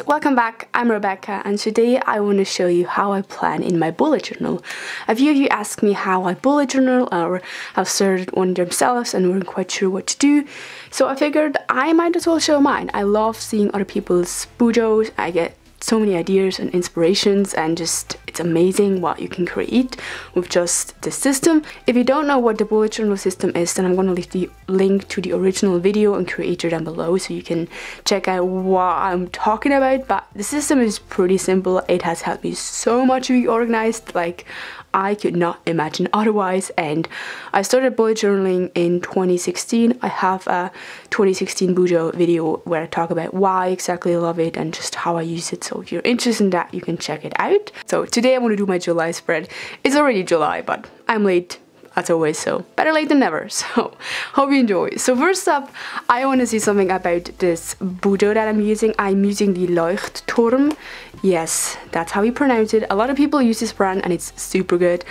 Welcome back, I'm Rebecca, and today I want to show you how I plan in my bullet journal. A few of you asked me how I bullet journal or have started one themselves and weren't quite sure what to do, so I figured I might as well show mine. I love seeing other people's bujos. I get so many ideas and inspirations, and just it's amazing what you can create with just this system. If you don't know what the bullet journal system is, then I'm going to leave the link to the original video and creator down below so you can check out what I'm talking about. But the system is pretty simple. It has helped me so much to be organized, like I could not imagine otherwise. And I started bullet journaling in 2016. I have a 2016 Bujo video where I talk about why exactly I love it and just how I use it. So if you're interested in that, you can check it out. So today I'm going to do my July spread. It's already July, but I'm late as always, so better late than never. So hope you enjoy. So first up, I want to say something about this Bujo that I'm using. I'm using the Leuchtturm. Yes, that's how you pronounce it. A lot of people use this brand and it's super good,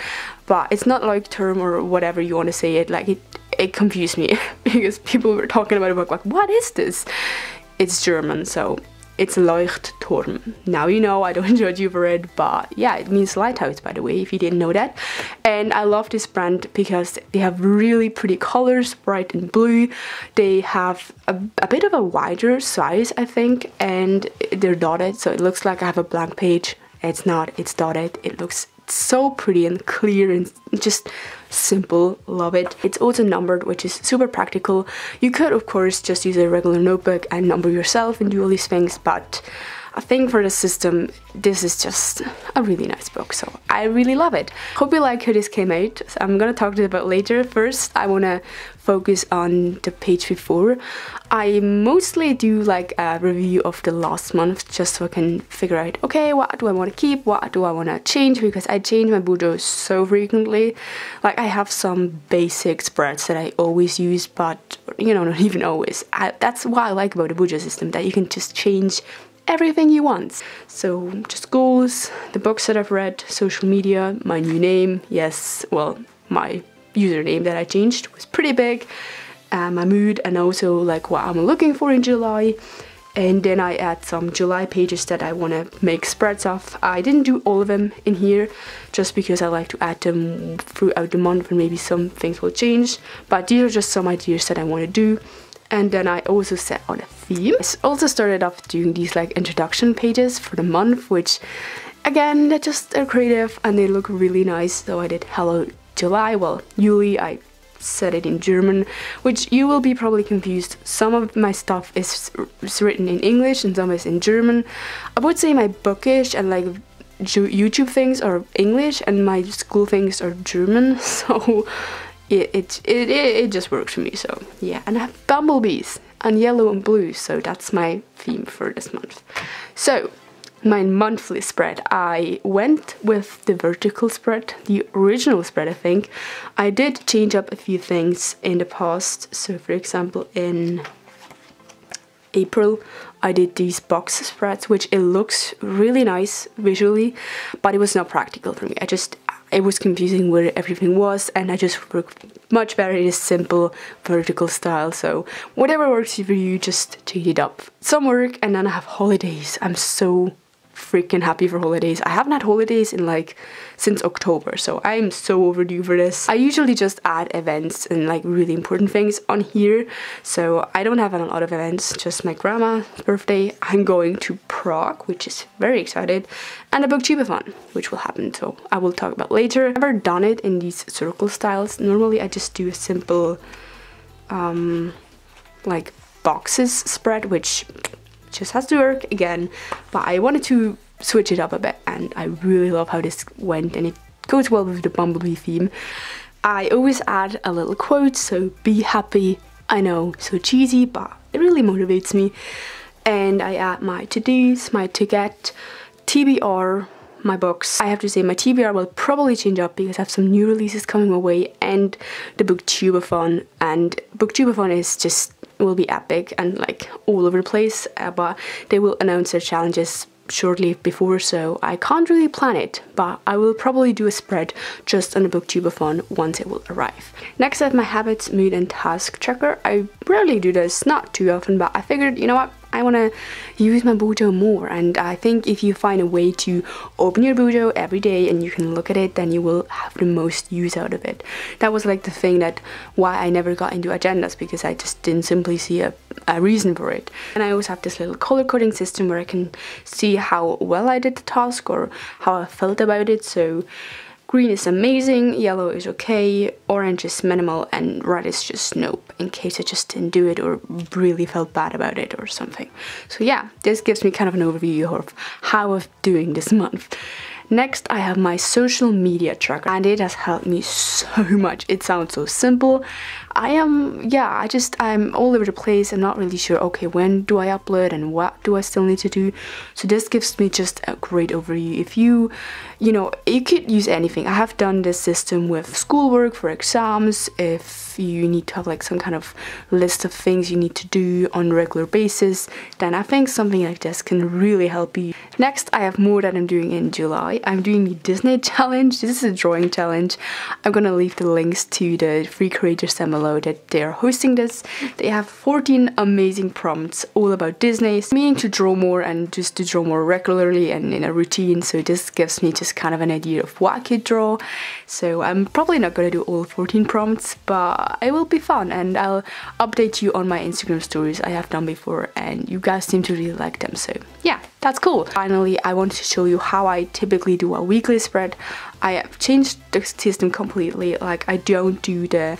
but it's not Leuchtturm or whatever you want to say it. Like it confused me because people were talking about it like, what is this? It's German, so it's Leuchtturm. Now you know, I don't judge you for it, but yeah, it means lighthouse, by the way, if you didn't know that. And I love this brand because they have really pretty colors, bright and blue. They have a bit of a wider size, I think, and they're dotted, so it looks like I have a blank page. It's not, it's dotted. It looks so pretty and clear and just simple. Love it. It's also numbered, which is super practical. You could of course just use a regular notebook and number yourself and do all these things, but I think for the system this is just a really nice book, so I really love it. Hope you like how this came out. So I'm gonna talk to you about later. First I want to focus on the page before. I mostly do like a review of the last month just so I can figure out, okay, what do I want to keep, what do I want to change, because I change my Bujo so frequently. Like I have some basic spreads that I always use, but you know, not even always. That's what I like about the Bujo system, that you can just change everything you want. So just goals, the books that I've read, social media, my new name, yes, well, my username that I changed was pretty big, my mood, and also like what I'm looking for in July. And then I add some July pages that I want to make spreads of. I didn't do all of them in here just because I like to add them throughout the month and maybe some things will change, but these are just some ideas that I want to do. And then I also set on a theme. I also started off doing these like introduction pages for the month, which again, they're just creative and they look really nice. So I did Hello July, well, Juli, I said it in German, which you will be probably confused. Some of my stuff is written in English and some is in German. I would say my bookish and like YouTube things are English and my school things are German, so it just works for me. So yeah, and I have bumblebees and yellow and blue, so that's my theme for this month. So my monthly spread, I went with the vertical spread, the original spread I think. I did change up a few things in the past. So for example in April I did these box spreads, which it looks really nice visually, but it was not practical for me. It was confusing where everything was, and I just worked much better in a simple vertical style. So whatever works for you, just change it up. Some work. And then I have holidays. I'm so freaking happy for holidays. I haven't had holidays in like since October, so I'm so overdue for this. I usually just add events and like really important things on here, so I don't have a lot of events, just my grandma's birthday. I'm going to Prague, which is very excited, and a booktubeathon, which will happen, so I will talk about later. I've never done it in these circle styles. Normally I just do a simple like boxes spread, which just has to work again, but I wanted to switch it up a bit, and I really love how this went, and it goes well with the bumblebee theme. I always add a little quote, so be happy. I know, so cheesy, but it really motivates me. And I add my to-dos, my to-get, TBR, my books. I have to say my TBR will probably change up because I have some new releases coming my way, and the booktubeathon, and booktubeathon is just will be epic and like all over the place, but they will announce their challenges shortly before, so I can't really plan it, but I will probably do a spread just on the booktubeathon once it will arrive. Next I have my habits, mood and task tracker. I rarely do this, not too often, but I figured, you know what, I want to use my Bujo more, and I think if you find a way to open your Bujo every day and you can look at it, then you will have the most use out of it. That was like the thing that why I never got into agendas, because I just didn't simply see a reason for it. And I always have this little color coding system where I can see how well I did the task or how I felt about it. So green is amazing, yellow is okay, orange is minimal, and red is just nope, in case I just didn't do it or really felt bad about it or something. So yeah, this gives me kind of an overview of how I'm doing this month. Next, I have my social media tracker, and it has helped me so much. It sounds so simple. I'm all over the place. I'm not really sure, okay, when do I upload and what do I still need to do? So this gives me just a great overview. If you could use anything. I have done this system with schoolwork for exams, if you need to have like some kind of list of things you need to do on a regular basis, then I think something like this can really help you. Next, I have more that I'm doing in July. I'm doing the Disney challenge. This is a drawing challenge. I'm gonna leave the links to the free creators down below that they are hosting this. They have 14 amazing prompts all about Disney, meaning to draw more and just to draw more regularly and in a routine. So this gives me just kind of an idea of what I could draw. So I'm probably not gonna do all 14 prompts, but it will be fun, and I'll update you on my Instagram stories I have done before, and you guys seem to really like them, so yeah, that's cool. Finally, I want to show you how I typically do a weekly spread. I have changed the system completely. Like, I don't do the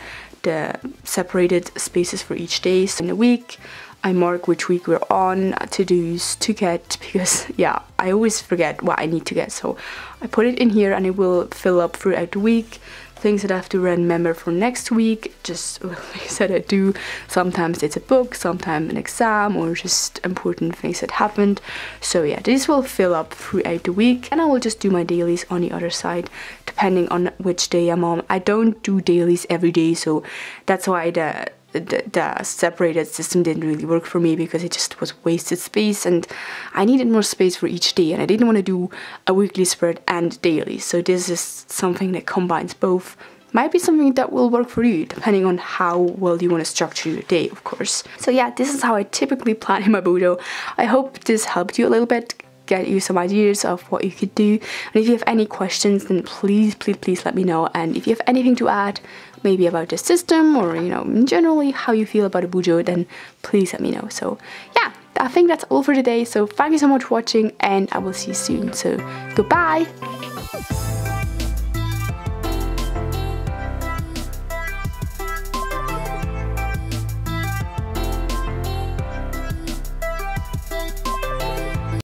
separated spaces for each day. So in a week, I mark which week we're on, to-dos to get, because yeah, I always forget what I need to get. So I put it in here and it will fill up throughout the week. Things that I have to remember for next week, just like I said, I do. Sometimes it's a book, sometimes an exam, or just important things that happened. So yeah, this will fill up throughout the week, and I will just do my dailies on the other side, depending on which day I'm on. I don't do dailies every day, so that's why the separated system didn't really work for me, because it just was wasted space and I needed more space for each day, and I didn't want to do a weekly spread and daily. So this is something that combines both. Might be something that will work for you, depending on how well you want to structure your day, of course. So yeah, this is how I typically plan in my Bujo. I hope this helped you a little bit, get you some ideas of what you could do. And if you have any questions, then please let me know. And if you have anything to add, maybe about the system, or generally how you feel about a Bujo, then please let me know. So yeah, I think that's all for today. So thank you so much for watching, and I will see you soon. So goodbye.